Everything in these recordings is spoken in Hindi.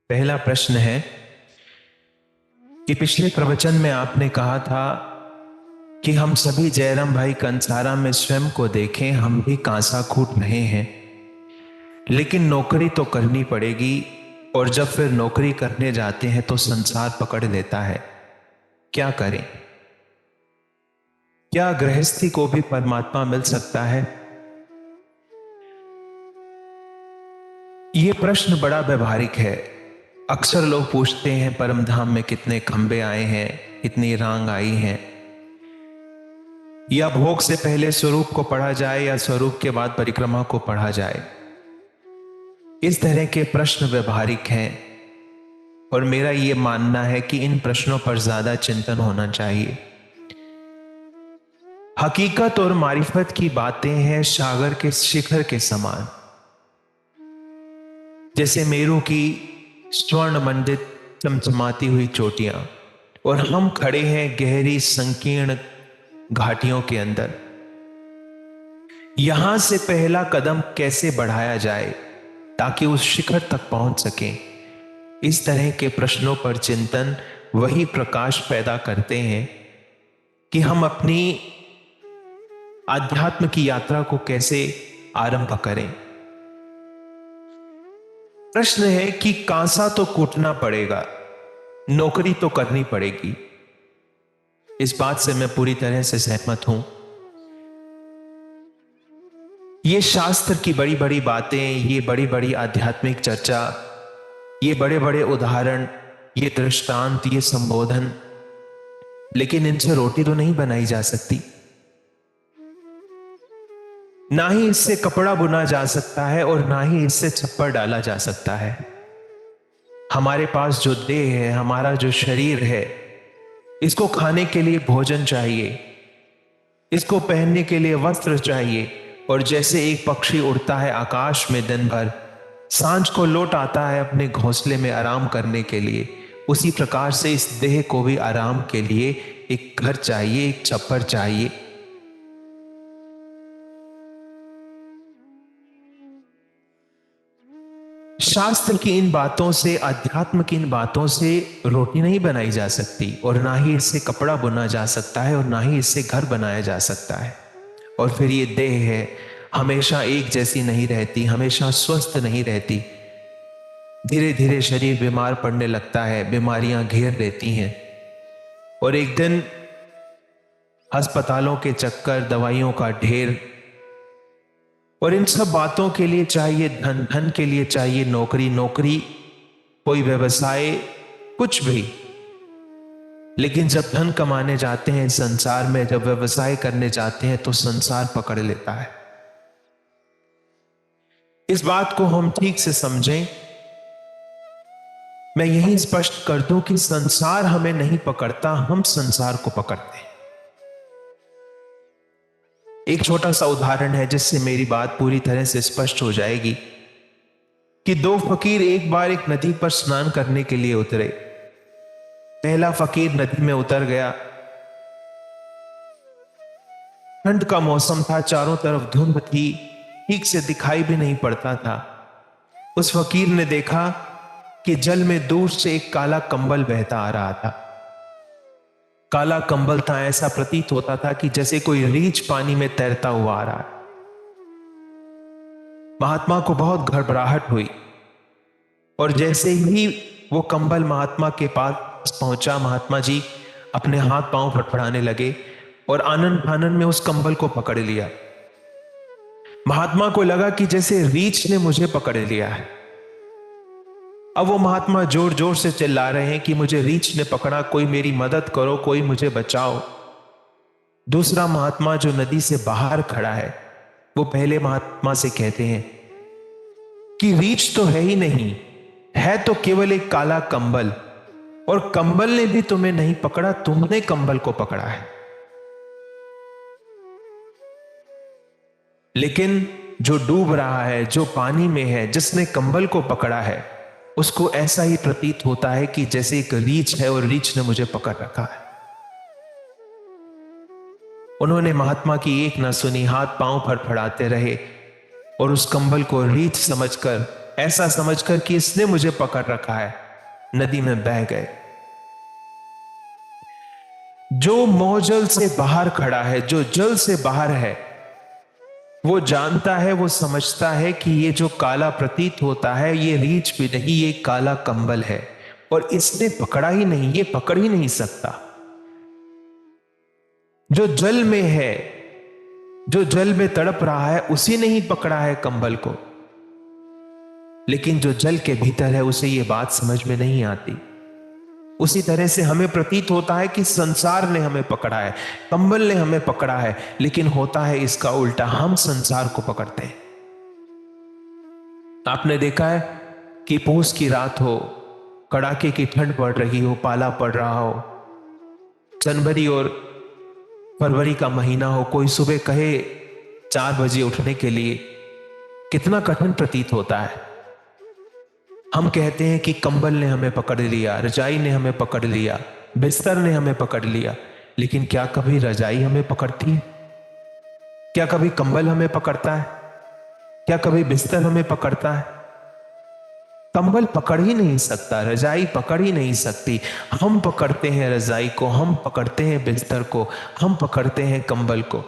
पहला प्रश्न है कि पिछले प्रवचन में आपने कहा था कि हम सभी जयराम भाई कंसारा में स्वयं को देखें, हम भी कांसा कूट रहे हैं, लेकिन नौकरी तो करनी पड़ेगी। और जब फिर नौकरी करने जाते हैं तो संसार पकड़ लेता है, क्या करें? क्या गृहस्थी को भी परमात्मा मिल सकता है? यह प्रश्न बड़ा व्यवहारिक है। अक्सर लोग पूछते हैं परम धाम में कितने खंबे आए हैं, कितनी रांग आई है, या भोग से पहले स्वरूप को पढ़ा जाए या स्वरूप के बाद परिक्रमा को पढ़ा जाए। इस तरह के प्रश्न व्यवहारिक हैं और मेरा यह मानना है कि इन प्रश्नों पर ज्यादा चिंतन होना चाहिए। हकीकत और मारिफत की बातें हैं सागर के शिखर के समान, जैसे मेरू की स्वर्ण मंडित चमचमाती हुई चोटियां, और हम खड़े हैं गहरी संकीर्ण घाटियों के अंदर। यहां से पहला कदम कैसे बढ़ाया जाए ताकि उस शिखर तक पहुंच सकें, इस तरह के प्रश्नों पर चिंतन वही प्रकाश पैदा करते हैं कि हम अपनी आध्यात्म की यात्रा को कैसे आरंभ करें। प्रश्न है कि कांसा तो कूटना पड़ेगा, नौकरी तो करनी पड़ेगी। इस बात से मैं पूरी तरह से सहमत हूं। ये शास्त्र की बड़ी बड़ी बातें, ये बड़ी बड़ी आध्यात्मिक चर्चा, ये बड़े बड़े उदाहरण, ये दृष्टांत, ये संबोधन, लेकिन इनसे रोटी तो नहीं बनाई जा सकती, ना ही इससे कपड़ा बुना जा सकता है और ना ही इससे छप्पर डाला जा सकता है। हमारे पास जो देह है, हमारा जो शरीर है, इसको खाने के लिए भोजन चाहिए, इसको पहनने के लिए वस्त्र चाहिए, और जैसे एक पक्षी उड़ता है आकाश में दिन भर, सांझ को लौट आता है अपने घोंसले में आराम करने के लिए, उसी प्रकार से इस देह को भी आराम के लिए एक घर चाहिए, एक छप्पर चाहिए। शास्त्र की इन बातों से, अध्यात्म की इन बातों से रोटी नहीं बनाई जा सकती, और ना ही इससे कपड़ा बुना जा सकता है, और ना ही इससे घर बनाया जा सकता है। और फिर ये देह है, हमेशा एक जैसी नहीं रहती, हमेशा स्वस्थ नहीं रहती। धीरे धीरे शरीर बीमार पड़ने लगता है, बीमारियां घेर लेती हैं, और एक दिन अस्पतालों के चक्कर, दवाइयों का ढेर, और इन सब बातों के लिए चाहिए धन, धन के लिए चाहिए नौकरी, नौकरी कोई व्यवसाय, कुछ भी। लेकिन जब धन कमाने जाते हैं संसार में, जब व्यवसाय करने जाते हैं, तो संसार पकड़ लेता है। इस बात को हम ठीक से समझें। मैं यही स्पष्ट कर दूं कि संसार हमें नहीं पकड़ता, हम संसार को पकड़ते हैं। एक छोटा सा उदाहरण है जिससे मेरी बात पूरी तरह से स्पष्ट हो जाएगी कि दो फकीर एक बार एक नदी पर स्नान करने के लिए उतरे। पहला फकीर नदी में उतर गया। ठंड का मौसम था, चारों तरफ धुंध थी, ठीक से दिखाई भी नहीं पड़ता था। उस फकीर ने देखा कि जल में दूर से एक काला कंबल बहता आ रहा था। काला कंबल था, ऐसा प्रतीत होता था कि जैसे कोई रीछ पानी में तैरता हुआ आ रहा है। महात्मा को बहुत घबराहट हुई, और जैसे ही वो कंबल महात्मा के पास पहुंचा, महात्मा जी अपने हाथ पांव फड़फड़ाने लगे और आनंद आनंद में उस कंबल को पकड़ लिया। महात्मा को लगा कि जैसे रीछ ने मुझे पकड़ लिया है। अब वो महात्मा जोर जोर से चिल्ला रहे हैं कि मुझे रीछ ने पकड़ा, कोई मेरी मदद करो, कोई मुझे बचाओ। दूसरा महात्मा जो नदी से बाहर खड़ा है, वो पहले महात्मा से कहते हैं कि रीछ तो है ही नहीं, है तो केवल एक काला कंबल, और कंबल ने भी तुम्हें नहीं पकड़ा, तुमने कंबल को पकड़ा है। लेकिन जो डूब रहा है, जो पानी में है, जिसने कंबल को पकड़ा है, उसको ऐसा ही प्रतीत होता है कि जैसे एक रीछ है और रीछ ने मुझे पकड़ रखा है। उन्होंने महात्मा की एक न सुनी, हाथ पांव फड़फड़ाते रहे और उस कंबल को रीछ समझकर ऐसा समझकर कि इसने मुझे पकड़ रखा है, नदी में बह गए। जो मोहजल से बाहर खड़ा है, जो जल से बाहर है, वो जानता है, वो समझता है कि ये जो काला प्रतीत होता है ये रीछ भी नहीं, ये काला कंबल है और इसने पकड़ा ही नहीं, ये पकड़ ही नहीं सकता। जो जल में है, जो जल में तड़प रहा है, उसी ने ही पकड़ा है कंबल को, लेकिन जो जल के भीतर है उसे ये बात समझ में नहीं आती। उसी तरह से हमें प्रतीत होता है कि संसार ने हमें पकड़ा है, कंबल ने हमें पकड़ा है, लेकिन होता है इसका उल्टा, हम संसार को पकड़ते हैं। आपने देखा है कि पूस की रात हो, कड़ाके की ठंड पड़ रही हो, पाला पड़ रहा हो, जनवरी और फरवरी का महीना हो, कोई सुबह कहे 4 बजे उठने के लिए, कितना कठिन प्रतीत होता है। हम कहते हैं कि कंबल ने हमें पकड़ लिया, रजाई ने हमें पकड़ लिया, बिस्तर ने हमें पकड़ लिया, लेकिन क्या कभी रजाई हमें पकड़ती है? क्या कभी कंबल हमें पकड़ता है? क्या कभी बिस्तर हमें पकड़ता है? कंबल पकड़ ही नहीं सकता, रजाई पकड़ ही नहीं सकती। हम पकड़ते हैं रजाई को, हम पकड़ते हैं बिस्तर को, हम पकड़ते हैं कंबल को।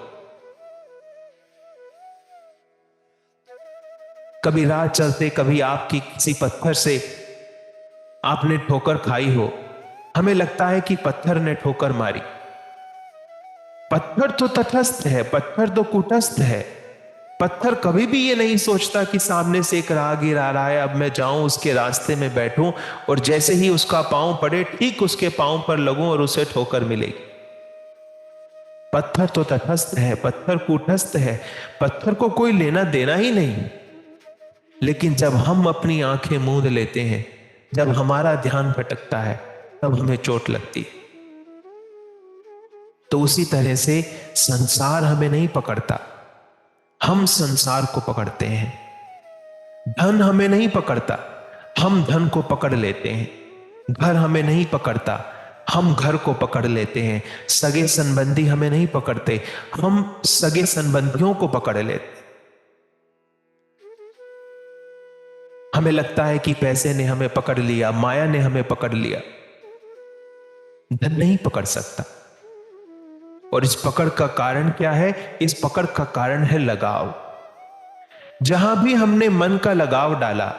कभी राह चलते, कभी आपकी किसी पत्थर से आपने ठोकर खाई हो, हमें लगता है कि पत्थर ने ठोकर मारी। पत्थर तो तटस्थ है, पत्थर तो कूटस्थ है। पत्थर कभी भी ये नहीं सोचता कि सामने से एक राहगीर आ रहा है, अब मैं जाऊं उसके रास्ते में बैठूं और जैसे ही उसका पांव पड़े ठीक उसके पांव पर लगूं और उसे ठोकर मिलेगी। पत्थर तो तटस्थ है, पत्थर कूटस्थ है, पत्थर को कोई लेना देना ही नहीं। लेकिन जब हम अपनी आंखें मूंद लेते हैं, जब हमारा ध्यान भटकता है, तब हमें चोट लगती है। तो उसी तरह से संसार हमें नहीं पकड़ता, हम संसार को पकड़ते हैं। धन हमें नहीं पकड़ता, हम धन को पकड़ लेते हैं। घर हमें नहीं पकड़ता, हम घर को पकड़ लेते हैं। सगे संबंधी हमें नहीं पकड़ते, हम सगे संबंधियों को पकड़ लेते हैं। हमें लगता है कि पैसे ने हमें पकड़ लिया, माया ने हमें पकड़ लिया। धन नहीं पकड़ सकता। और इस पकड़ का कारण क्या है? इस पकड़ का कारण है लगाव। जहां भी हमने मन का लगाव डाला,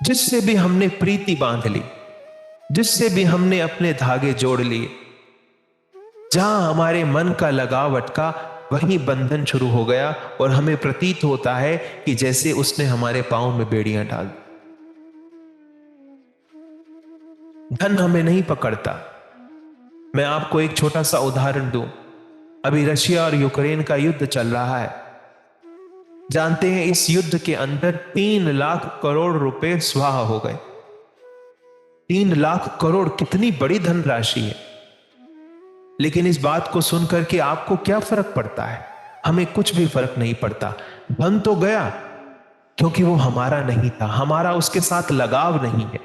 जिससे भी हमने प्रीति बांध ली, जिससे भी हमने अपने धागे जोड़ लिए, जहां हमारे मन का लगाव अटका, वहीं बंधन शुरू हो गया और हमें प्रतीत होता है कि जैसे उसने हमारे पांव में बेड़ियां डाल। धन हमें नहीं पकड़ता। मैं आपको एक छोटा सा उदाहरण दूं। अभी रशिया और यूक्रेन का युद्ध चल रहा है। जानते हैं इस युद्ध के अंदर 3 लाख करोड़ रुपए स्वाहा हो गए। 3 लाख करोड़ कितनी बड़ी धनराशि है। लेकिन इस बात को सुनकर के आपको क्या फर्क पड़ता है? हमें कुछ भी फर्क नहीं पड़ता। धन तो गया, क्योंकि वो हमारा नहीं था, हमारा उसके साथ लगाव नहीं है।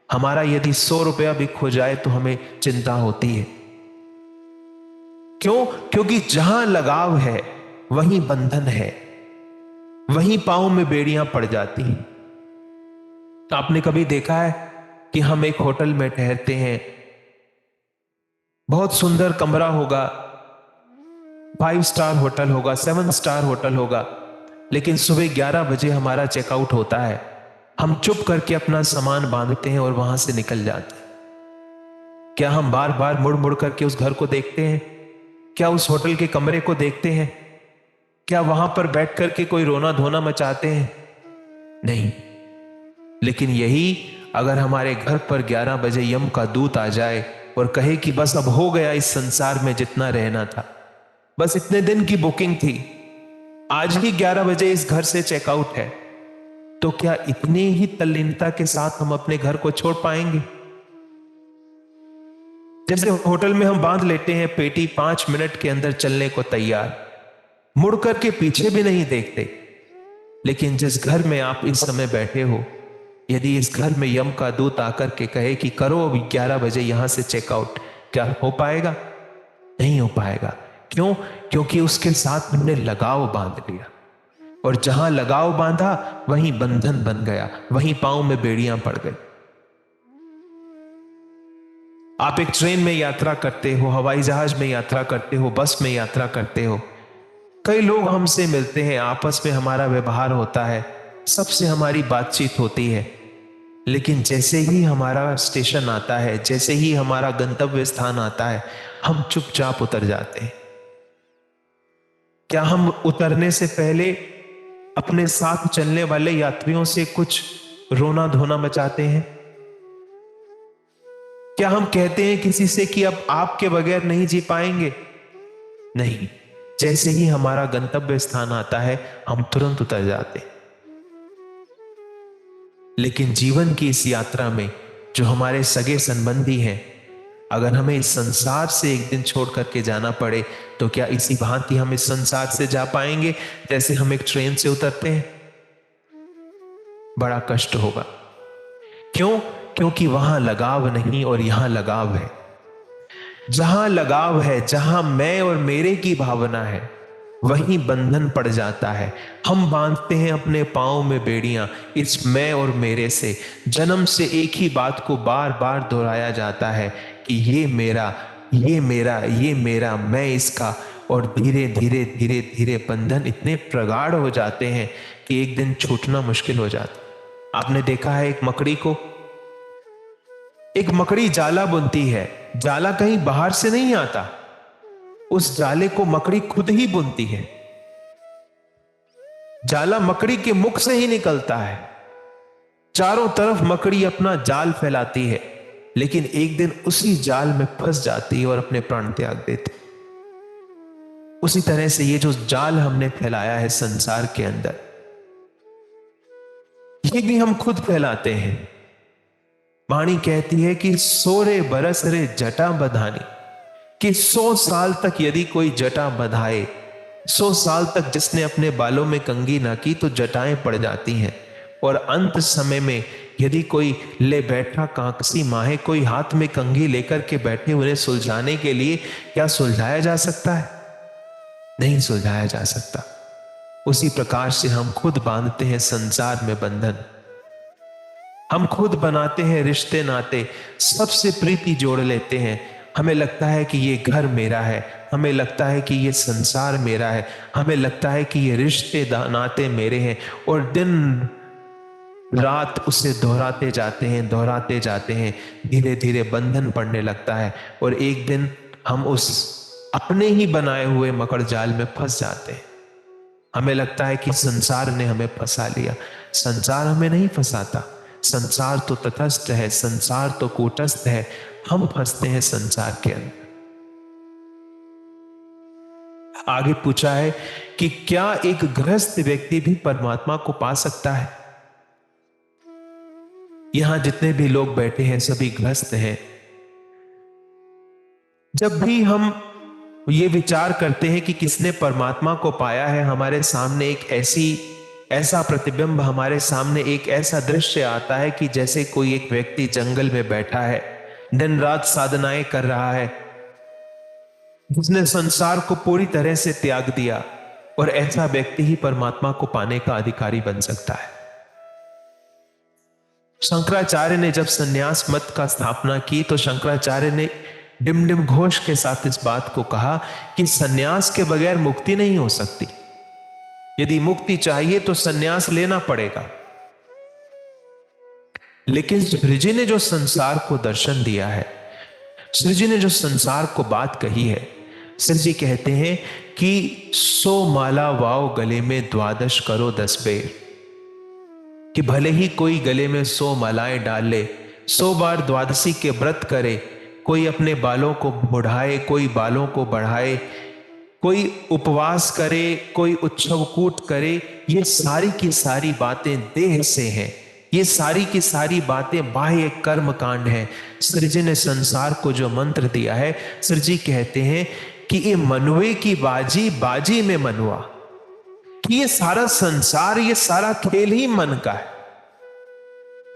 हमारा यदि 100 रुपया भी खो जाए तो हमें चिंता होती है। क्यों? क्योंकि जहां लगाव है वहीं बंधन है, वहीं पांव में बेड़ियां पड़ जाती हैं। आपने कभी देखा है कि हम एक होटल में ठहरते हैं, बहुत सुंदर कमरा होगा, 5 स्टार होटल होगा, 7 स्टार होटल होगा, लेकिन सुबह 11 बजे हमारा चेकआउट होता है। हम चुप करके अपना सामान बांधते हैं और वहां से निकल जाते हैं। क्या हम बार बार मुड़ मुड़ करके उस घर को देखते हैं? क्या उस होटल के कमरे को देखते हैं? क्या वहां पर बैठ करके कोई रोना धोना मचाते हैं? नहीं। लेकिन यही अगर हमारे घर पर 11 बजे यम का दूत आ जाए और कहे कि बस अब हो गया इस संसार में जितना रहना था, बस इतने दिन की बुकिंग थी, आज ही 11 बजे इस घर से चेकआउट है, तो क्या इतनी ही तल्लीनता के साथ हम अपने घर को छोड़ पाएंगे? जैसे होटल में हम बांध लेते हैं पेटी, 5 मिनट के अंदर चलने को तैयार, मुड़ करके पीछे भी नहीं देखते। लेकिन जिस घर में आप इस समय बैठे हो, यदि इस घर में यम का दूत आकर के कहे कि करो अभी 11 बजे यहां से चेकआउट, क्या हो पाएगा? नहीं हो पाएगा। क्यों? क्योंकि उसके साथ हमने लगाव बांध लिया। और जहां लगाव बांधा वहीं बंधन बन गया, वहीं पांव में बेड़ियां पड़ गई। आप एक ट्रेन में यात्रा करते हो, हवाई जहाज में यात्रा करते हो, बस में यात्रा करते हो, कई लोग हमसे मिलते हैं, आपस में हमारा व्यवहार होता है, सबसे हमारी बातचीत होती है, लेकिन जैसे ही हमारा स्टेशन आता है, जैसे ही हमारा गंतव्य स्थान आता है, हम चुपचाप उतर जाते हैं। क्या हम उतरने से पहले अपने साथ चलने वाले यात्रियों से कुछ रोना धोना मचाते हैं? क्या हम कहते हैं किसी से कि अब आपके बगैर नहीं जी पाएंगे? नहीं, जैसे ही हमारा गंतव्य स्थान आता है हम तुरंत उतर जाते हैं। लेकिन जीवन की इस यात्रा में जो हमारे सगे संबंधी हैं, अगर हमें इस संसार से एक दिन छोड़ करके जाना पड़े तो क्या इसी भांति हम इस संसार से जा पाएंगे जैसे हम एक ट्रेन से उतरते हैं? बड़ा कष्ट होगा। क्यों? क्योंकि वहां लगाव नहीं और यहां लगाव है। जहां लगाव है, जहां मैं और मेरे की भावना है, वहीं बंधन पड़ जाता है। हम बांधते हैं अपने पांव में बेड़ियां इस मैं और मेरे से। जन्म से एक ही बात को बार बार दोहराया जाता है कि ये मेरा, ये मेरा, ये मेरा, मैं इसका। और धीरे धीरे धीरे धीरे बंधन इतने प्रगाढ़ हो जाते हैं कि एक दिन छूटना मुश्किल हो जाता। आपने देखा है एक मकड़ी को, एक मकड़ी जाला बुनती है, जाला कहीं बाहर से नहीं आता, उस जाले को मकड़ी खुद ही बुनती है। जाला मकड़ी के मुख से ही निकलता है, चारों तरफ मकड़ी अपना जाल फैलाती है, लेकिन एक दिन उसी जाल में फंस जाती है और अपने प्राण त्याग देती। उसी तरह से ये जो जाल हमने फैलाया है संसार के अंदर, ये भी हम खुद फैलाते हैं। वाणी कहती है कि 100 बरस रे जटा बधानी, कि 100 साल तक यदि कोई जटा बधाए, 100 साल तक जिसने अपने बालों में कंघी ना की तो जटाएं पड़ जाती हैं। और अंत समय में यदि कोई ले बैठा कांकसी माहे, कोई हाथ में कंघी लेकर के बैठे उन्हें सुलझाने के लिए, क्या सुलझाया जा सकता है? नहीं सुलझाया जा सकता। उसी प्रकार से हम खुद बांधते हैं संसार में बंधन, हम खुद बनाते हैं रिश्ते नाते, सबसे प्रीति जोड़ लेते हैं। हमें लगता है कि ये घर मेरा है, हमें लगता है कि ये संसार मेरा है, हमें लगता है कि ये रिश्ते नाते मेरे हैं, और दिन रात उसे दोहराते जाते हैं, दोहराते जाते हैं। धीरे धीरे बंधन पड़ने लगता है और एक दिन हम उस अपने ही बनाए हुए मकड़ जाल में फंस जाते हैं। हमें लगता है कि संसार ने हमें फंसा लिया। संसार हमें नहीं फंसाता, संसार तो तटस्थ है, संसार तो कूटस्थ है, हम फंसते हैं संसार के अंदर। आगे पूछा है कि क्या एक गृहस्थ व्यक्ति भी परमात्मा को पा सकता है? यहां जितने भी लोग बैठे हैं सभी गृहस्थ हैं। जब भी हम ये विचार करते हैं कि किसने परमात्मा को पाया है, हमारे सामने एक ऐसा प्रतिबिंब, हमारे सामने एक ऐसा दृश्य आता है कि जैसे कोई एक व्यक्ति जंगल में बैठा है, दिन रात साधनाएं कर रहा है, जिसने संसार को पूरी तरह से त्याग दिया, और ऐसा व्यक्ति ही परमात्मा को पाने का अधिकारी बन सकता है। शंकराचार्य ने जब संन्यास मत का स्थापना की तो शंकराचार्य ने डिमडिम घोष के साथ इस बात को कहा कि सन्यास के बगैर मुक्ति नहीं हो सकती। यदि मुक्ति चाहिए तो सन्यास लेना पड़ेगा। लेकिन श्री जी ने जो संसार को दर्शन दिया है, श्री जी ने जो संसार को बात कही है, श्री जी कहते हैं कि 100 माला वाव गले में 12 करो 10 बेर, कि भले ही कोई गले में 100 मालाएं डाल ले, 100 बार द्वादशी के व्रत करे, कोई अपने बालों को बढ़ाए, कोई बालों को बढ़ाए, कोई उपवास करे, कोई उत्सवकूट करे, ये सारी की सारी बातें देह से हैं, ये सारी की सारी बातें बाह्य कर्म कांड है। श्री जी ने संसार को जो मंत्र दिया है, श्री जी कहते हैं कि ये मनुए की बाजी, बाजी में मनुआ, कि ये सारा संसार, ये सारा खेल ही मन का है।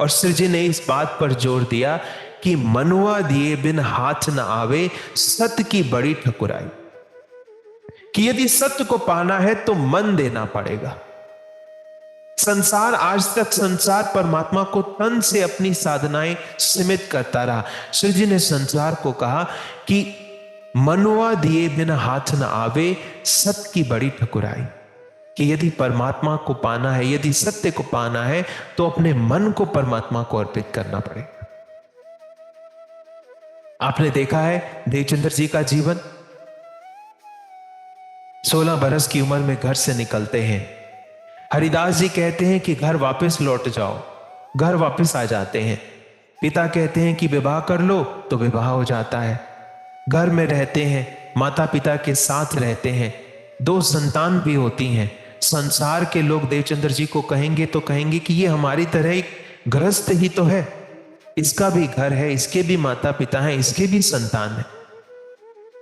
और श्री जी ने इस बात पर जोर दिया कि मनुआ दिए बिन हाथ न आवे, सत्य की बड़ी ठकुराई, कि यदि सत्य को पाना है तो मन देना पड़ेगा। संसार आज तक संसार परमात्मा को तन से अपनी साधनाएं सीमित करता रहा। श्री जी ने संसार को कहा कि मनुआ दिए बिना हाथ न आवे, सत की बड़ी ठकुराई। कि यदि परमात्मा को पाना है, यदि सत्य को पाना है, तो अपने मन को परमात्मा को अर्पित करना पड़ेगा। आपने देखा है देवचंद्र जी का जीवन, 16 बरस की उम्र में घर से निकलते हैं। हरिदास जी कहते हैं कि घर वापस लौट जाओ, घर वापस आ जाते हैं। पिता कहते हैं कि विवाह कर लो, तो विवाह हो जाता है। घर में रहते हैं, माता पिता के साथ रहते हैं, 2 संतान भी होती हैं। संसार के लोग देवचंद्र जी को कहेंगे तो कहेंगे कि ये हमारी तरह एक गृहस्थ ही तो है, इसका भी घर है, इसके भी माता पिता हैं, इसके भी संतान है।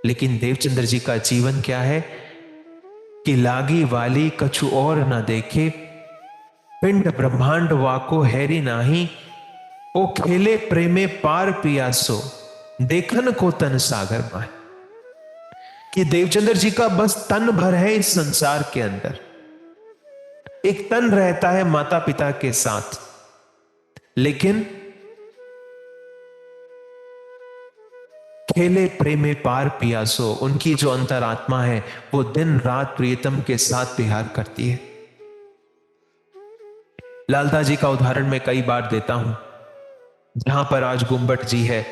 लेकिन देवचंद्र जी का जीवन क्या है कि लागी वाली कछु और न देखे, पिंड ब्रह्मांड वाको हैरी नाही, ओ खेले प्रेमे पार पियासो, देखन को तन सागर माए। कि देवचंद्र जी का बस तन भर है इस संसार के अंदर। एक तन रहता है माता पिता के साथ, लेकिन खेले प्रेमे पार पियासो, उनकी जो अंतरात्मा है वो दिन रात प्रियतम के साथ विहार करती है। लालता जी का उदाहरण मैं कई बार देता हूं। जहां पर आज गुम्बट जी है,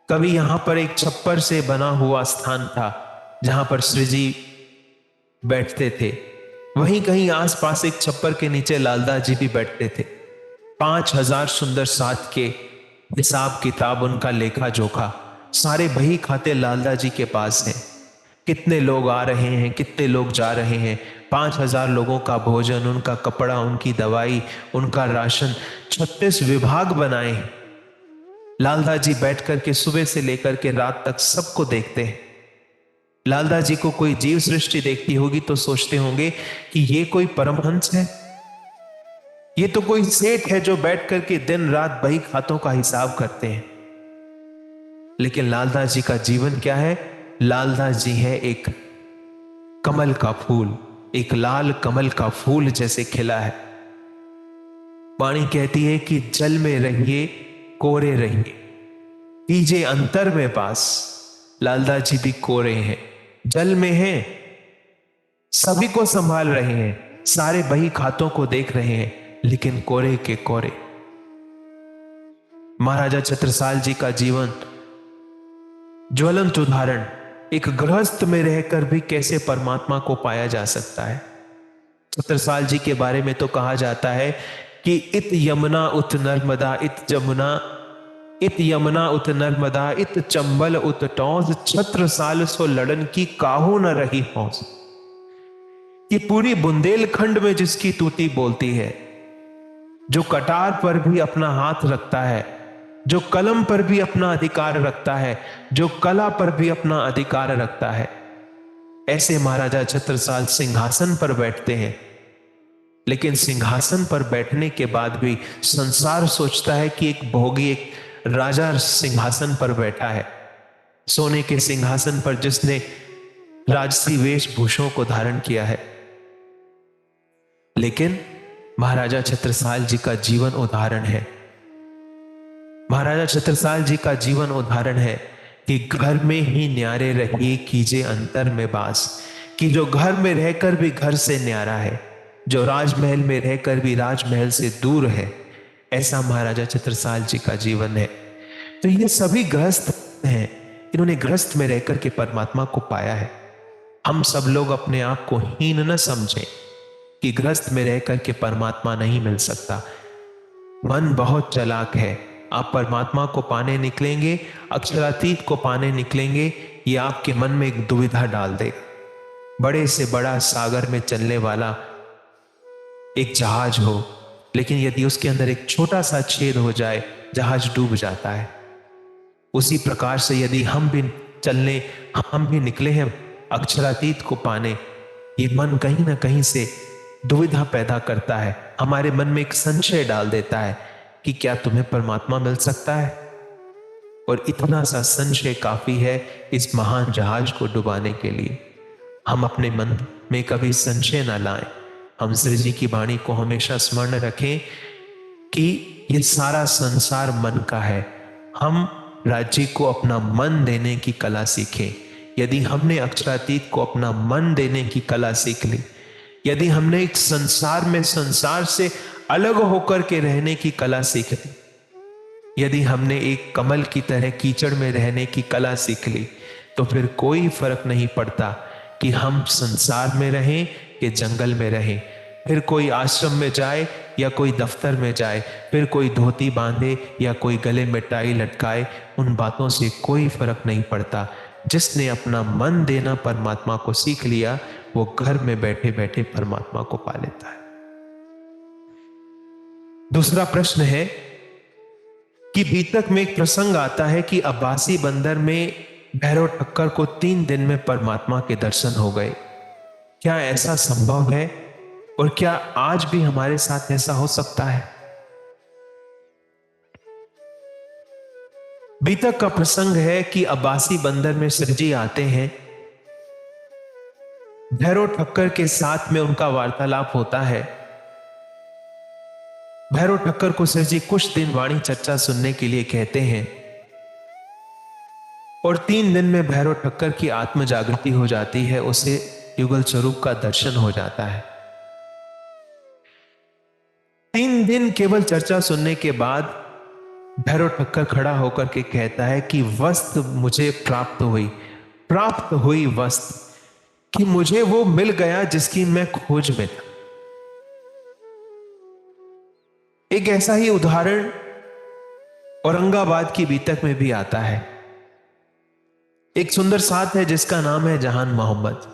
कभी यहां पर एक छप्पर से बना हुआ स्थान था जहां पर श्री जी बैठते थे। वहीं कहीं आसपास एक छप्पर के नीचे लालदास जी भी बैठते थे। 5000 सुंदर साथ के हिसाब किताब, उनका लेखा जोखा सारे बही खाते लालदास जी के पास हैं। कितने लोग आ रहे हैं, कितने लोग जा रहे हैं, 5000 लोगों का भोजन, उनका कपड़ा, उनकी दवाई, उनका राशन, 36 विभाग बनाए। लालदास जी बैठ करके सुबह से लेकर के रात तक सबको देखते हैं। लालदास जी को कोई जीव सृष्टि देखती होगी तो सोचते होंगे कि ये कोई परमहंस है, ये तो कोई सेठ है जो बैठ करके दिन रात बही खातों का हिसाब करते हैं। लेकिन लालदास जी का जीवन क्या है? लालदास जी है एक कमल का फूल, एक लाल कमल का फूल जैसे खिला है। वाणी कहती है कि जल में रहिए, कोरे रहिए, कीजिए अंतर में पास। लालदास जी भी कोरे हैं, जल में हैं, सभी को संभाल रहे हैं, सारे बही खातों को देख रहे हैं, लेकिन कोरे के कोरे। महाराजा छत्रसाल जी का जीवन ज्वलंत उदाहरण, एक गृहस्थ में रहकर भी कैसे परमात्मा को पाया जा सकता है। छत्रसाल जी के बारे में तो कहा जाता है कि इत यमुना उत नर्मदा, इत यमुना उत नर्मदा, इत चंबल उत टौज, छत्रसाल सो लड़न की काहू न रही हौस। कि पूरी बुंदेलखंड में जिसकी तूती बोलती है, जो कटार पर भी अपना हाथ रखता है, जो कलम पर भी अपना अधिकार रखता है, जो कला पर भी अपना अधिकार रखता है, ऐसे महाराजा छत्रसाल सिंहासन पर बैठते हैं। लेकिन सिंहासन पर बैठने के बाद भी संसार सोचता है कि एक भोगी, एक राजा सिंहासन पर बैठा है, सोने के सिंहासन पर जिसने राजसी वेशभूषों को धारण किया है। लेकिन महाराजा छत्रसाल जी का जीवन उदाहरण है, महाराजा छत्रसाल जी का जीवन उदाहरण है कि घर में ही न्यारे रहिए, कीजिए अंतर में वास। कि जो घर में रहकर भी घर से न्यारा है, जो राजमहल में रहकर भी राजमहल से दूर है, ऐसा महाराजा छत्रसाल जी का जीवन है। तो ये सभी गृहस्थ हैं, इन्होंने गृहस्थ में रहकर के परमात्मा को पाया है। हम सब लोग अपने आप को हीन न समझें कि गृहस्थ में रहकर के परमात्मा नहीं मिल सकता। मन बहुत चालाक है, आप परमात्मा को पाने निकलेंगे, अक्षरातीत को पाने निकलेंगे, ये आपके मन में एक दुविधा डाल देगा। बड़े से बड़ा सागर में चलने वाला एक जहाज हो, लेकिन यदि उसके अंदर एक छोटा सा छेद हो जाए, जहाज डूब जाता है। उसी प्रकार से यदि हम भी निकले हैं अक्षरातीत को पाने, ये मन कहीं ना कहीं से दुविधा पैदा करता है, हमारे मन में एक संशय डाल देता है कि क्या तुम्हें परमात्मा मिल सकता है। और इतना सा संशय काफी है इस महान जहाज को डुबाने के लिए। हम अपने मन में कभी संशय ना लाएं, हम श्री जी की वाणी को हमेशा स्मरण रखें कि ये सारा संसार मन का है। हम राज्य को अपना मन देने की कला सीखें। यदि हमने अक्षरातीत को अपना मन देने की कला सीख ली, यदि हमने एक संसार में संसार से अलग होकर के रहने की कला सीख ली, यदि हमने एक कमल की तरह कीचड़ में रहने की कला सीख ली, तो फिर कोई फर्क नहीं पड़ता कि हम संसार में रहें कि जंगल में रहें। फिर कोई आश्रम में जाए या कोई दफ्तर में जाए, फिर कोई धोती बांधे या कोई गले में टाई लटकाए, उन बातों से कोई फर्क नहीं पड़ता। जिसने अपना मन देना परमात्मा को सीख लिया, वो घर में बैठे बैठे परमात्मा को पा लेता है। दूसरा प्रश्न है कि बीतक में एक प्रसंग आता है कि अब्बासी बंदर में भैरव ठक्कर को 3 दिन में परमात्मा के दर्शन हो गए। क्या ऐसा संभव है? और क्या आज भी हमारे साथ ऐसा हो सकता है? बीतक का प्रसंग है कि अब्बासी बंदर में श्री जी आते हैं, भैरव ठक्कर के साथ में उनका वार्तालाप होता है। भैरव ठक्कर को श्री जी कुछ दिन वाणी चर्चा सुनने के लिए कहते हैं और 3 दिन में भैरव ठक्कर की आत्म जागृति हो जाती है, उसे युगल स्वरूप का दर्शन हो जाता है। 3 दिन केवल चर्चा सुनने के बाद भैरव ठक्कर खड़ा होकर के कहता है कि वस्तु मुझे प्राप्त हुई वस्तु, कि मुझे वो मिल गया जिसकी मैं खोज में था। एक ऐसा ही उदाहरण औरंगाबाद की बीतक में भी आता है। एक सुंदर साथ है जिसका नाम है जहान मोहम्मद।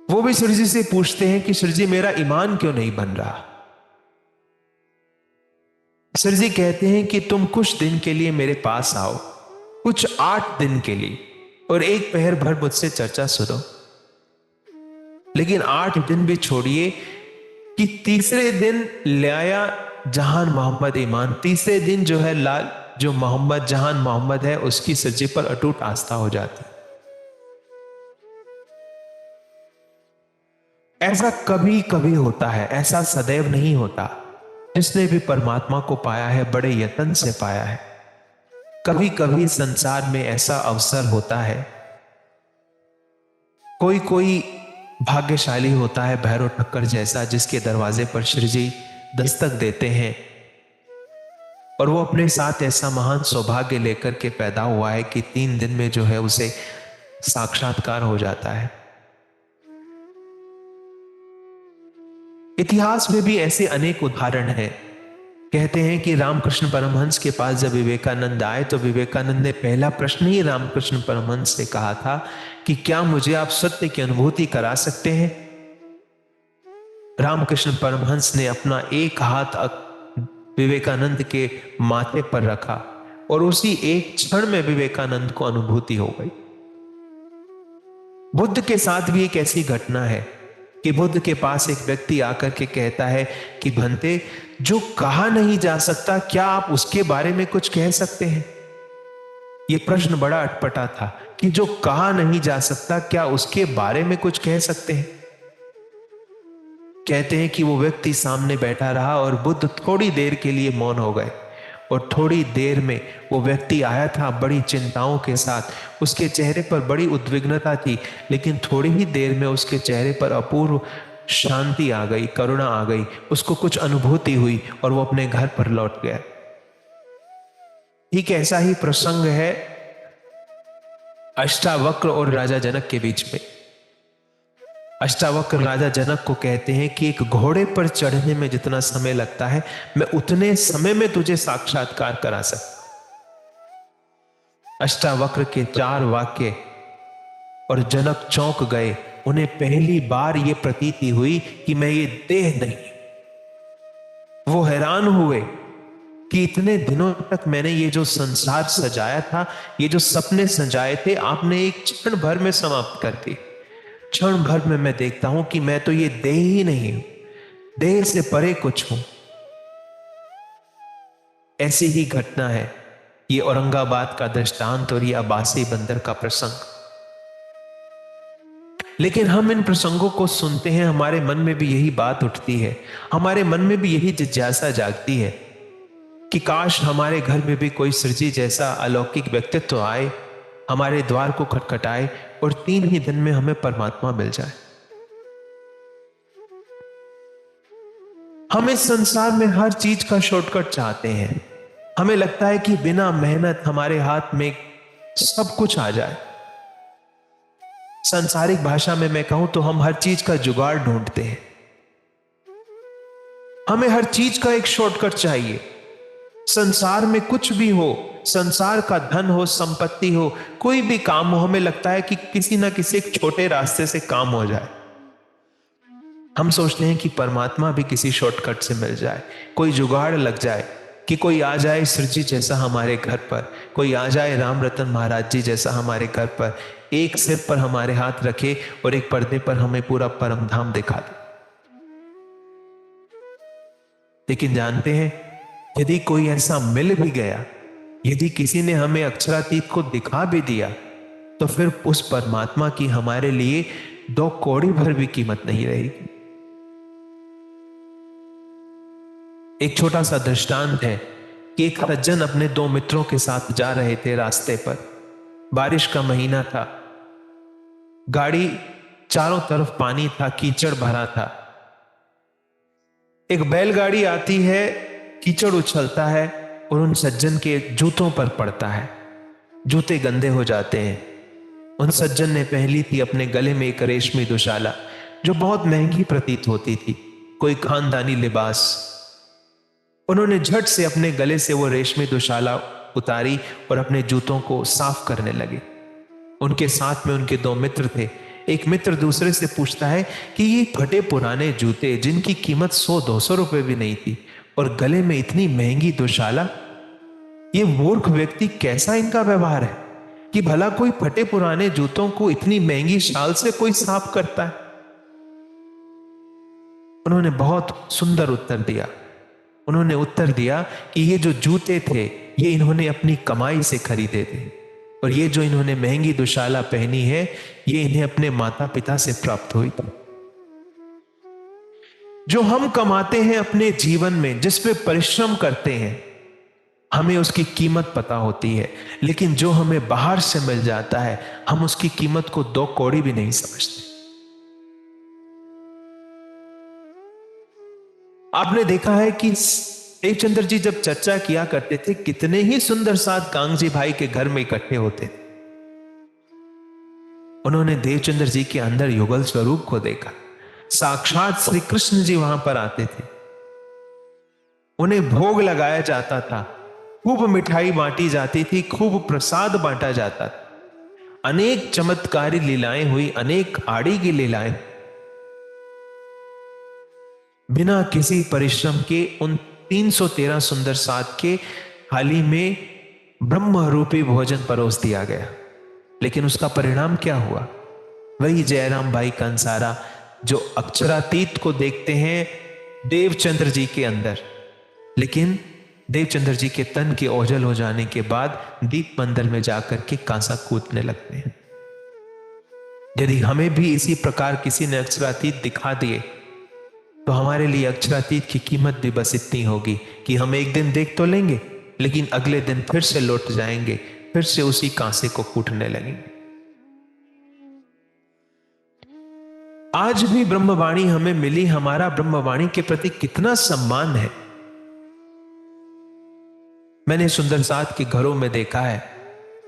वो भी श्री जी से पूछते हैं कि श्री जी मेरा ईमान क्यों नहीं बन रहा। श्री जी कहते हैं कि तुम कुछ दिन के लिए मेरे पास आओ, कुछ 8 दिन के लिए, और एक पहर भर मुझसे चर्चा सुनो। लेकिन 8 दिन भी छोड़िए कि तीसरे दिन ले आया जहान मोहम्मद ईमान। तीसरे दिन जो है जो मोहम्मद जहान मोहम्मद है, उसकी श्री जी पर अटूट आस्था हो जाती। ऐसा कभी कभी होता है, ऐसा सदैव नहीं होता। जिसने भी परमात्मा को पाया है बड़े यत्न से पाया है। कभी कभी संसार में ऐसा अवसर होता है, कोई कोई भाग्यशाली होता है भैरव ठक्कर जैसा, जिसके दरवाजे पर श्री जी दस्तक देते हैं और वो अपने साथ ऐसा महान सौभाग्य लेकर के पैदा हुआ है कि 3 दिन में जो है उसे साक्षात्कार हो जाता है। इतिहास में भी ऐसे अनेक उदाहरण हैं। कहते हैं कि रामकृष्ण परमहंस के पास जब विवेकानंद आए तो विवेकानंद ने पहला प्रश्न ही रामकृष्ण परमहंस से कहा था कि क्या मुझे आप सत्य की अनुभूति करा सकते हैं। रामकृष्ण परमहंस ने अपना एक हाथ विवेकानंद के माथे पर रखा और उसी एक क्षण में विवेकानंद को अनुभूति हो गई। बुद्ध के साथ भी एक ऐसी घटना है कि बुद्ध के पास एक व्यक्ति आकर के कहता है कि भंते, जो कहा नहीं जा सकता क्या आप उसके बारे में कुछ कह सकते हैं। यह प्रश्न बड़ा अटपटा था कि जो कहा नहीं जा सकता क्या उसके बारे में कुछ कह सकते हैं। कहते हैं कि वो व्यक्ति सामने बैठा रहा और बुद्ध थोड़ी देर के लिए मौन हो गए और थोड़ी देर में वो व्यक्ति आया था बड़ी चिंताओं के साथ। उसके चेहरे पर बड़ी उद्विग्नता थी, लेकिन थोड़ी ही देर में उसके चेहरे पर अपूर्व शांति आ गई, करुणा आ गई, उसको कुछ अनुभूति हुई और वो अपने घर पर लौट गया। ठीक ऐसा ही प्रसंग है अष्टावक्र और राजा जनक के बीच में। अष्टावक्र राजा जनक को कहते हैं कि एक घोड़े पर चढ़ने में जितना समय लगता है, मैं उतने समय में तुझे साक्षात्कार करा सकता। अष्टावक्र के 4 वाक्य और जनक चौंक गए। उन्हें पहली बार यह प्रतीति हुई कि मैं ये देह नहीं। वो हैरान हुए कि इतने दिनों तक मैंने ये जो संसार सजाया था, ये जो सपने सजाए थे, आपने एक क्षण भर में समाप्त कर दी। क्षण भर में मैं देखता हूं कि मैं तो ये देह ही नहीं हूं, देह से परे कुछ हूं। ऐसी ही घटना है ये औरंगाबाद का दृष्टांत और ये अब्बासी बंदर का प्रसंग। लेकिन हम इन प्रसंगों को सुनते हैं, हमारे मन में भी यही बात उठती है, हमारे मन में भी यही जिज्ञासा जागती है कि काश हमारे घर में भी कोई सृजी जैसा अलौकिक व्यक्तित्व आए, हमारे द्वार को खटखटाए और 3 ही दिन में हमें परमात्मा मिल जाए। हम इस संसार में हर चीज का शॉर्टकट चाहते हैं। हमें लगता है कि बिना मेहनत हमारे हाथ में सब कुछ आ जाए। सांसारिक भाषा में मैं कहूं तो हम हर चीज का जुगाड़ ढूंढते हैं। हमें हर चीज का एक शॉर्टकट चाहिए। संसार में कुछ भी हो, संसार का धन हो, संपत्ति हो, कोई भी काम हो, हमें लगता है कि किसी ना किसी एक छोटे रास्ते से काम हो जाए। हम सोचते हैं कि परमात्मा भी किसी शॉर्टकट से मिल जाए, कोई जुगाड़ लग जाए, कि कोई आ जाए सृजी जैसा हमारे घर पर, कोई आ जाए राम रतन महाराज जी जैसा हमारे घर पर, एक सिर पर हमारे हाथ रखे और एक पर्दे पर हमें पूरा परम धाम दिखा दे। लेकिन जानते हैं, यदि कोई ऐसा मिल भी गया, यदि किसी ने हमें अक्षरातीत को दिखा भी दिया, तो फिर उस परमात्मा की हमारे लिए 2 कौड़ी भर भी कीमत नहीं रहेगी। एक छोटा सा दृष्टांत है कि एक सज्जन अपने 2 मित्रों के साथ जा रहे थे रास्ते पर। बारिश का महीना था, गाड़ी चारों तरफ पानी था, कीचड़ भरा था। एक बैलगाड़ी आती है, कीचड़ उछलता है और उन सज्जन के जूतों पर पड़ता है। जूते गंदे हो जाते हैं। उन सज्जन ने पहली थी अपने गले में एक रेशमी दुशाला, जो बहुत महंगी प्रतीत होती थी, कोई खानदानी लिबास। उन्होंने झट से अपने गले से वो रेशमी दुशाला उतारी और अपने जूतों को साफ करने लगे। उनके साथ में उनके 2 मित्र थे। एक मित्र दूसरे से पूछता है कि ये फटे पुराने जूते, जिनकी कीमत 100-200 रुपए भी नहीं थी, और गले में इतनी महंगी दुशाला, ये मूर्ख व्यक्ति कैसा इनका व्यवहार है कि भला कोई फटे पुराने जूतों को इतनी महंगी शाल से कोई साफ करता है। उन्होंने बहुत सुंदर उत्तर दिया। उन्होंने उत्तर दिया कि ये जो जूते थे, ये इन्होंने अपनी कमाई से खरीदे थे, और ये जो इन्होंने महंगी दुशाला पहनी है, ये इन्हें अपने माता पिता से प्राप्त हुई थी। जो हम कमाते हैं अपने जीवन में, जिस पे परिश्रम करते हैं, हमें उसकी कीमत पता होती है। लेकिन जो हमें बाहर से मिल जाता है, हम उसकी कीमत को 2 कौड़ी भी नहीं समझते। आपने देखा है कि देवचंद्र जी जब चर्चा किया करते थे, कितने ही सुंदर साथ कांगजी भाई के घर में इकट्ठे होते। उन्होंने देवचंद्र जी के अंदर युगल स्वरूप को देखा। साक्षात श्री कृष्ण जी वहां पर आते थे। उन्हें भोग लगाया जाता था, खूब मिठाई बांटी जाती थी, खूब प्रसाद बांटा जाता था। अनेक चमत्कारी लीलाएं हुई, अनेक आड़ी की लीलाएं। बिना किसी परिश्रम के उन 313 सुंदर साथ के थाली में ब्रह्म रूपी भोजन परोस दिया गया। लेकिन उसका परिणाम क्या हुआ? वही जयराम भाई कंसारा जो अक्षरातीत को देखते हैं देवचंद्र जी के अंदर, लेकिन देवचंद्र जी के तन के ओझल हो जाने के बाद दीप मंदिर में जाकर के कांसा कूदने लगते हैं। यदि हमें भी इसी प्रकार किसी ने अक्षरातीत दिखा दिए, तो हमारे लिए अक्षरातीत की कीमत भी बस इतनी होगी कि हम एक दिन देख तो लेंगे, लेकिन अगले दिन फिर से लौट जाएंगे, फिर से उसी कांसे को कूटने लगेंगे। आज भी ब्रह्मवाणी हमें मिली, हमारा ब्रह्मवाणी के प्रति कितना सम्मान है। मैंने सुंदर साथ के घरों में देखा है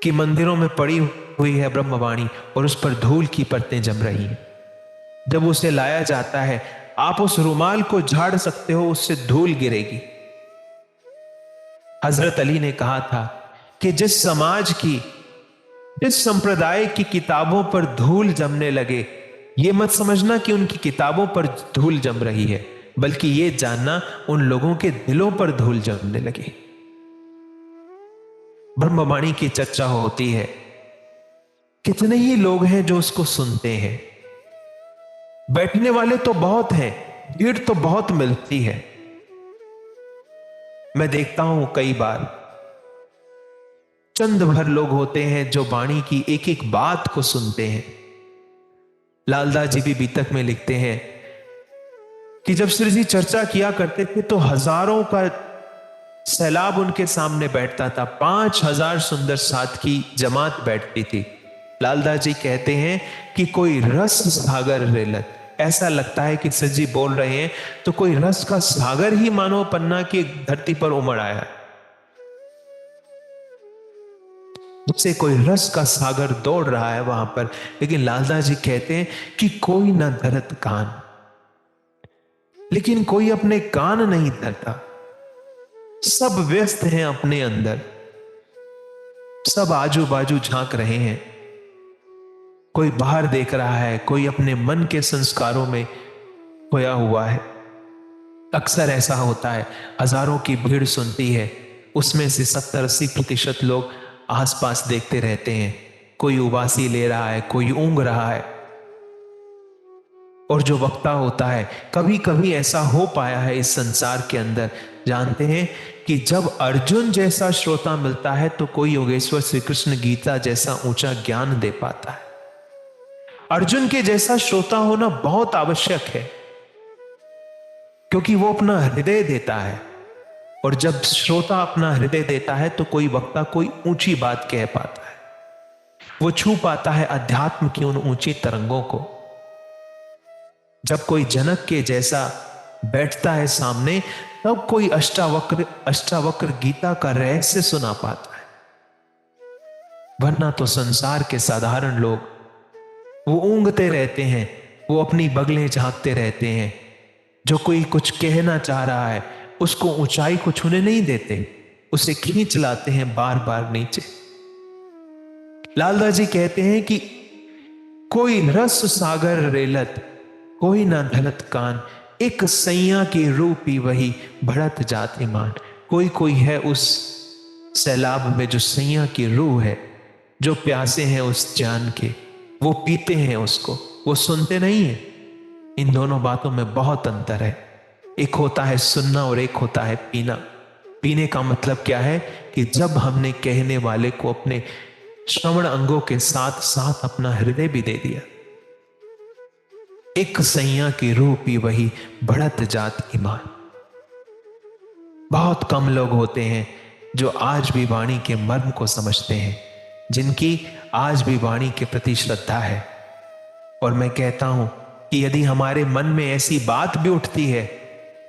कि मंदिरों में पड़ी हुई है ब्रह्मवाणी और उस पर धूल की परतें जम रही हैं। जब उसे लाया जाता है, आप उस रुमाल को झाड़ सकते हो, उससे धूल गिरेगी। हजरत अली ने कहा था कि जिस समाज की, जिस संप्रदाय की किताबों पर धूल जमने लगे, यह मत समझना कि उनकी किताबों पर धूल जम रही है, बल्कि यह जानना उन लोगों के दिलों पर धूल जमने लगी। ब्रह्मवाणी की चर्चा होती है, कितने ही लोग हैं जो उसको सुनते हैं। बैठने वाले तो बहुत हैं, भीड़ तो बहुत मिलती है। मैं देखता हूं कई बार चंद भर लोग होते हैं जो वाणी की एक एक बात को सुनते हैं। लालदास जी भी बीतक में लिखते हैं कि जब श्री जी चर्चा किया करते थे तो हजारों का सैलाब उनके सामने बैठता था। 5,000 सुंदर साथ की जमात बैठती थी। लालदास जी कहते हैं कि कोई रस सागर रेलत, ऐसा लगता है कि श्री जी बोल रहे हैं तो कोई रस का सागर ही मानो पन्ना की धरती पर उमड़ आया है, जिससे कोई रस का सागर दौड़ रहा है वहां पर। लेकिन लालदास जी कहते हैं कि कोई ना धरत कान, लेकिन कोई अपने कान नहीं धरता। सब व्यस्त हैं अपने अंदर, सब आजू बाजू झांक रहे हैं। कोई बाहर देख रहा है, कोई अपने मन के संस्कारों में खोया हुआ है। अक्सर ऐसा होता है, हजारों की भीड़ सुनती है, उसमें से 70-80% लोग आसपास देखते रहते हैं। कोई उबासी ले रहा है, कोई ऊंघ रहा है। और जो वक्ता होता है, कभी कभी ऐसा हो पाया है इस संसार के अंदर, जानते हैं कि जब अर्जुन जैसा श्रोता मिलता है तो कोई योगेश्वर श्री कृष्ण गीता जैसा ऊंचा ज्ञान दे पाता है। अर्जुन के जैसा श्रोता होना बहुत आवश्यक है, क्योंकि वो अपना हृदय देता है। और जब श्रोता अपना हृदय देता है तो कोई वक्ता कोई ऊंची बात कह पाता है, वो छू पाता है अध्यात्म की उन ऊंची तरंगों को। जब कोई जनक के जैसा बैठता है सामने, तब कोई अष्टावक्र गीता का रहस्य सुना पाता है। वरना तो संसार के साधारण लोग वो ऊंघते रहते हैं, वो अपनी बगलें झांकते रहते हैं। जो कोई कुछ कहना चाह रहा है उसको ऊंचाई को छूने नहीं देते, उसे खींच लाते हैं बार बार नीचे। लालदास जी कहते हैं कि कोई रस सागर रेलत, कोई ना धलत कान, एक सैया की रूपी वही बढ़त जाति मान। कोई कोई है उस सैलाब में जो सैया की रूह है, जो प्यासे हैं उस जान के, वो पीते हैं उसको, वो सुनते नहीं है। इन दोनों बातों में बहुत अंतर है। एक होता है सुनना और एक होता है पीना। पीने का मतलब क्या है कि जब हमने कहने वाले को अपने श्रवण अंगों के साथ साथ अपना हृदय भी दे दिया। एक सैया की रूह पी वही बढ़त जात ईमान। बहुत कम लोग होते हैं जो आज भी वाणी के मर्म को समझते हैं, जिनकी आज भी वाणी के प्रति श्रद्धा है। और मैं कहता हूं कि यदि हमारे मन में ऐसी बात भी उठती है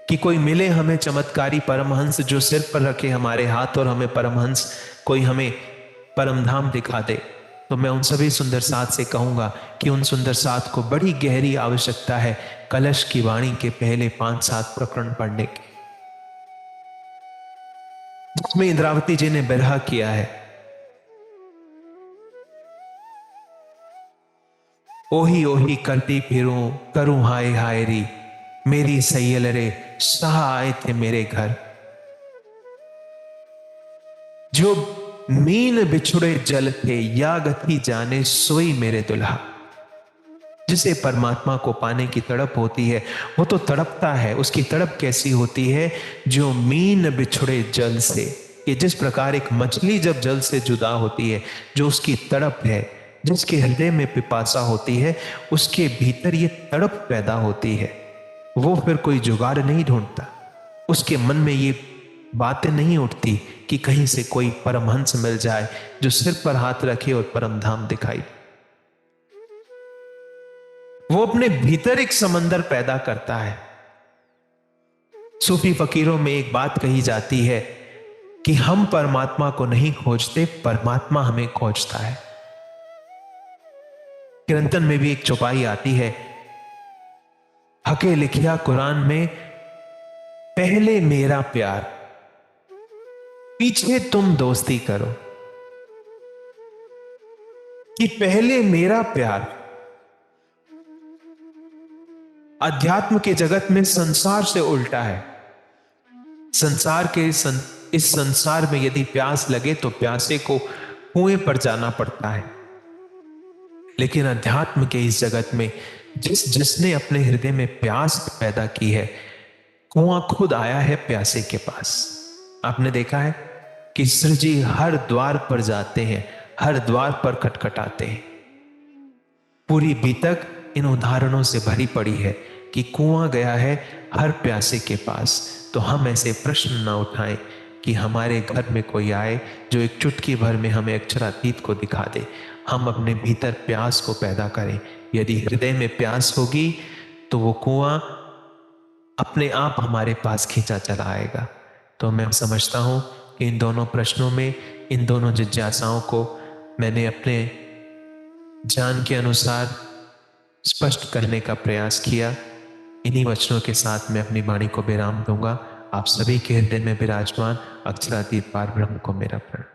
कि कोई मिले हमें चमत्कारी परमहंस जो सिर पर रखे हमारे हाथ और हमें परमहंस कोई हमें परमधाम दिखा दे, तो मैं उन सभी सुंदर साथ से कहूंगा कि उन सुंदर साथ को बड़ी गहरी आवश्यकता है कलश की वाणी के पहले 5-7 प्रकरण पढ़ने की, जिसमें इंद्रावती जी ने बिरहा किया है। ओही ओही करती फिरूं करूं हाय हाय री, मेरी सैयल रे शाह आए थे मेरे घर। जो मीन बिछुड़े जल थे या गति जाने सोई मेरे दुल्हा। जिसे परमात्मा को पाने की तड़प होती है वो तो तड़पता है। उसकी तड़प कैसी होती है? जो मीन बिछुड़े जल से, कि जिस प्रकार एक मछली जब जल से जुदा होती है, जो उसकी तड़प है, जिसके हृदय में पिपासा होती है, उसके भीतर ये तड़प पैदा होती है। वो फिर कोई जुगाड़ नहीं ढूंढता, उसके मन में ये बातें नहीं उठती कि कहीं से कोई परमहंस मिल जाए जो सिर पर हाथ रखे और परमधाम दिखाई। वो अपने भीतर एक समंदर पैदा करता है। सूफी फकीरों में एक बात कही जाती है कि हम परमात्मा को नहीं खोजते, परमात्मा हमें खोजता है। कीर्तन में भी एक चौपाई आती है, हके लिखिया कुरान में, पहले मेरा प्यार पीछे तुम दोस्ती करो। कि पहले मेरा प्यार अध्यात्म के जगत में संसार से उल्टा है। संसार के इस संसार में यदि प्यास लगे तो प्यासे को कुएं पर जाना पड़ता है, लेकिन अध्यात्म के इस जगत में जिसने अपने हृदय में प्यास पैदा की है, कुआं खुद आया है प्यासे के पास। आपने देखा है कि श्री जी हर द्वार पर जाते हैं, हर द्वार पर खटखटाते हैं। पूरी बीतक इन उदाहरणों से भरी पड़ी है कि कुआं गया है हर प्यासे के पास। तो हम ऐसे प्रश्न ना उठाएं कि हमारे घर में कोई आए जो एक चुटकी भर में हमें अक्षरातीत को दिखा दे। हम अपने भीतर प्यास को पैदा करें। यदि हृदय में प्यास होगी तो वो कुआं अपने आप हमारे पास खींचा चला आएगा। तो मैं समझता हूं कि इन दोनों प्रश्नों में, इन दोनों जिज्ञासाओं को मैंने अपने ज्ञान के अनुसार स्पष्ट करने का प्रयास किया। इन्हीं वचनों के साथ मैं अपनी वाणी को विराम दूंगा। आप सभी के हृदय में विराजमान अक्षरातीत पार ब्रह्म को मेरा प्रणाम।